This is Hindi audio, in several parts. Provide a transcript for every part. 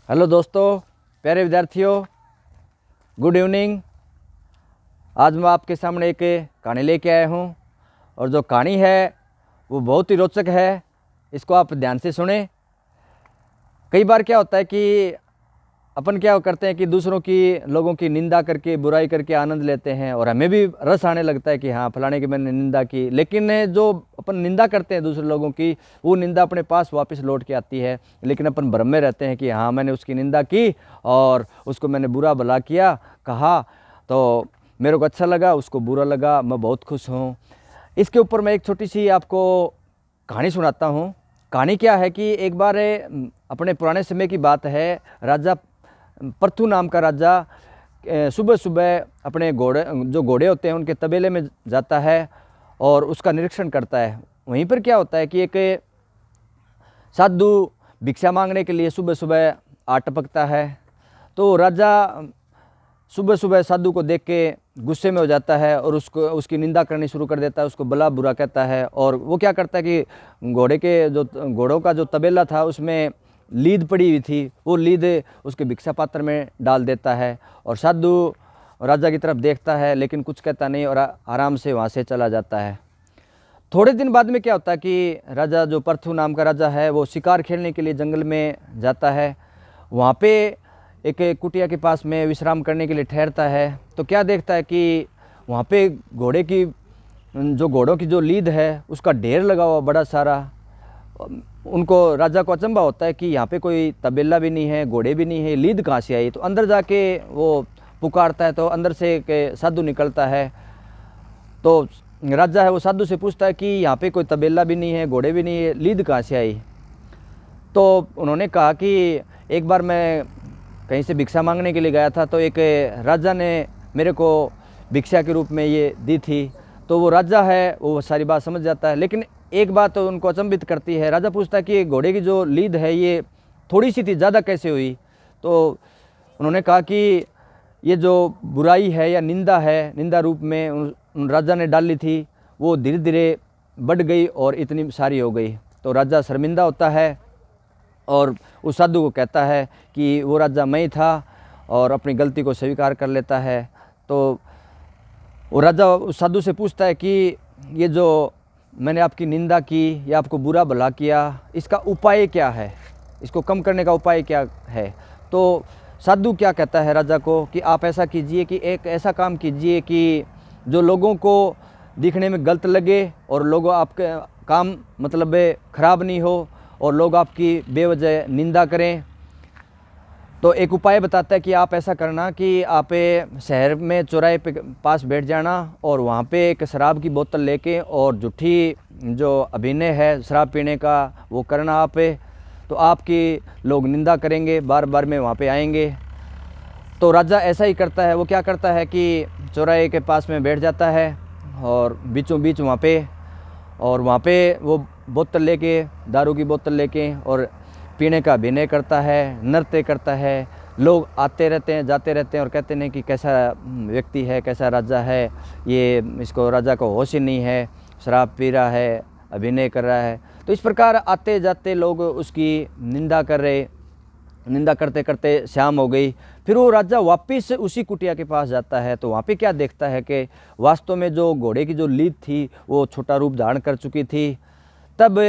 हेलो दोस्तों, प्यारे विद्यार्थियों, गुड इवनिंग। आज मैं आपके सामने एक कहानी लेके आया हूँ और जो कहानी है वो बहुत ही रोचक है। इसको आप ध्यान से सुने। कई बार क्या होता है कि अपन क्या करते हैं कि दूसरों की लोगों की निंदा करके बुराई करके आनंद लेते हैं और हमें भी रस आने लगता है कि हाँ फलाने की मैंने निंदा की। लेकिन जो अपन निंदा करते हैं दूसरे लोगों की, वो निंदा अपने पास वापस लौट के आती है। लेकिन अपन भ्रम में रहते हैं कि हाँ मैंने उसकी निंदा की और उसको मैंने बुरा भला किया, कहा तो मेरे को अच्छा लगा, उसको बुरा लगा, मैं बहुत खुश हूँ। इसके ऊपर मैं एक छोटी सी आपको कहानी सुनाता हूँ। कहानी क्या है कि एक बार अपने पुराने समय की बात है। राजा पृथु नाम का राजा सुबह सुबह अपने घोड़े होते हैं उनके तबेले में जाता है और उसका निरीक्षण करता है। वहीं पर क्या होता है कि एक साधु भिक्षा मांगने के लिए सुबह सुबह आ टपकता है। तो राजा सुबह सुबह साधु को देख के गुस्से में हो जाता है और उसकी निंदा करनी शुरू कर देता है, उसको भला बुरा कहता है। और वो क्या करता है कि घोड़ों का जो तबेला था उसमें लीद पड़ी हुई थी, वो लीद उसके भिक्षा पात्र में डाल देता है। और साधु राजा की तरफ देखता है लेकिन कुछ कहता नहीं और आराम से वहाँ से चला जाता है। थोड़े दिन बाद में क्या होता है कि राजा जो पृथु नाम का राजा है वो शिकार खेलने के लिए जंगल में जाता है। वहाँ पे एक कुटिया के पास में विश्राम करने के लिए ठहरता है। तो क्या देखता है कि वहाँ पे घोड़ों की जो लीद है उसका ढेर लगा हुआ बड़ा सारा। उनको राजा को अचंभा होता है कि यहाँ पे कोई तबेला भी नहीं है, घोड़े भी नहीं है, लीद कहाँ से आई। तो अंदर जाके वो पुकारता है तो अंदर से एक साधु निकलता है। तो राजा है वो साधु से पूछता है कि यहाँ पे कोई तबेला भी नहीं है, घोड़े भी नहीं है, लीद कहाँ से आई। तो उन्होंने कहा कि एक बार मैं कहीं से भिक्षा मांगने के लिए गया था तो एक राजा ने मेरे को भिक्षा के रूप में ये दी थी। तो वो राजा है वो सारी बात समझ जाता है। लेकिन एक बात तो उनको अचंभित करती है। राजा पूछता है कि घोड़े की जो लीद है ये थोड़ी सी थी, ज़्यादा कैसे हुई। तो उन्होंने कहा कि ये जो बुराई है या निंदा है, निंदा रूप में उन राजा ने डाली थी, वो धीरे धीरे बढ़ गई और इतनी सारी हो गई। तो राजा शर्मिंदा होता है और उस साधु को कहता है कि वो राजा मैं ही था और अपनी गलती को स्वीकार कर लेता है। तो वो राजा उस साधु से पूछता है कि ये जो मैंने आपकी निंदा की या आपको बुरा भला किया, इसका उपाय क्या है, इसको कम करने का उपाय क्या है। तो साधु क्या कहता है राजा को कि आप ऐसा कीजिए कि एक ऐसा काम कीजिए कि जो लोगों को दिखने में गलत लगे और लोगों आपके काम मतलब ख़राब नहीं हो और लोग आपकी बेवजह निंदा करें। तो एक उपाय बताता है कि आप ऐसा करना कि आप शहर में चौराहे पे पास बैठ जाना और वहाँ पे एक शराब की बोतल लेके और झूठी जो अभिनय है शराब पीने का वो करना आप। तो आपकी लोग निंदा करेंगे, बार बार में वहाँ पे आएंगे। तो राजा ऐसा ही करता है। वो क्या करता है कि चौराहे के पास में बैठ जाता है और बीचों बीच वहाँ पे वो बोतल लेके, दारू की बोतल लेके और पीने का अभिनय करता है, नृत्य करता है। लोग आते रहते हैं, जाते रहते हैं और कहते हैं कि कैसा व्यक्ति है, कैसा राजा है ये, इसको राजा को होश ही नहीं है, शराब पी रहा है, अभिनय कर रहा है। तो इस प्रकार आते जाते लोग उसकी निंदा करते करते शाम हो गई। फिर वो राजा वापस उसी कुटिया के पास जाता है। तो वहाँ पे क्या देखता है कि वास्तव में जो घोड़े की जो लीद थी वो छोटा रूप धारण कर चुकी थी। तब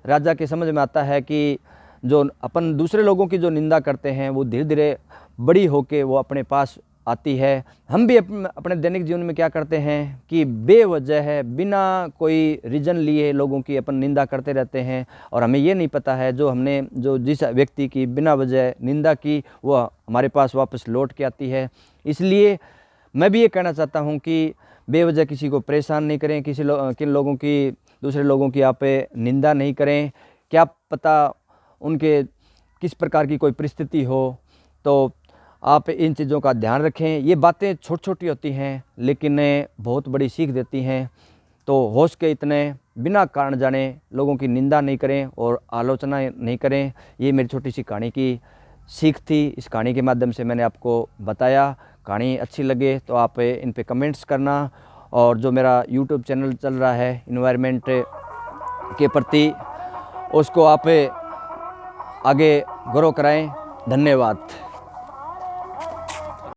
राजा के समझ में आता है कि जो अपन दूसरे लोगों की जो निंदा करते हैं वो धीरे धीरे बड़ी होके वो अपने पास आती है। हम भी अपने दैनिक जीवन में क्या करते हैं कि बेवजह है, बिना कोई रीज़न लिए लोगों की अपन निंदा करते रहते हैं और हमें ये नहीं पता है जो जिस व्यक्ति की बिना वजह निंदा की वो हमारे पास वापस लौट के आती है। इसलिए मैं भी ये कहना चाहता हूँ कि बेवजह किसी को परेशान नहीं करें, दूसरे लोगों की आप निंदा नहीं करें। क्या पता उनके किस प्रकार की कोई परिस्थिति हो। तो आप इन चीज़ों का ध्यान रखें। ये बातें छोटी छोटी होती हैं लेकिन बहुत बड़ी सीख देती हैं। तो होश के इतने बिना कारण जाने लोगों की निंदा नहीं करें और आलोचना नहीं करें। ये मेरी छोटी सी कहानी की सीख थी। इस कहानी के माध्यम से मैंने आपको बताया। कहानी अच्छी लगे तो आप इन पे कमेंट्स करना और जो मेरा यूट्यूब चैनल चल रहा है इन्वायरमेंट के प्रति, उसको आप आगे ग्रो कराएं। धन्यवाद।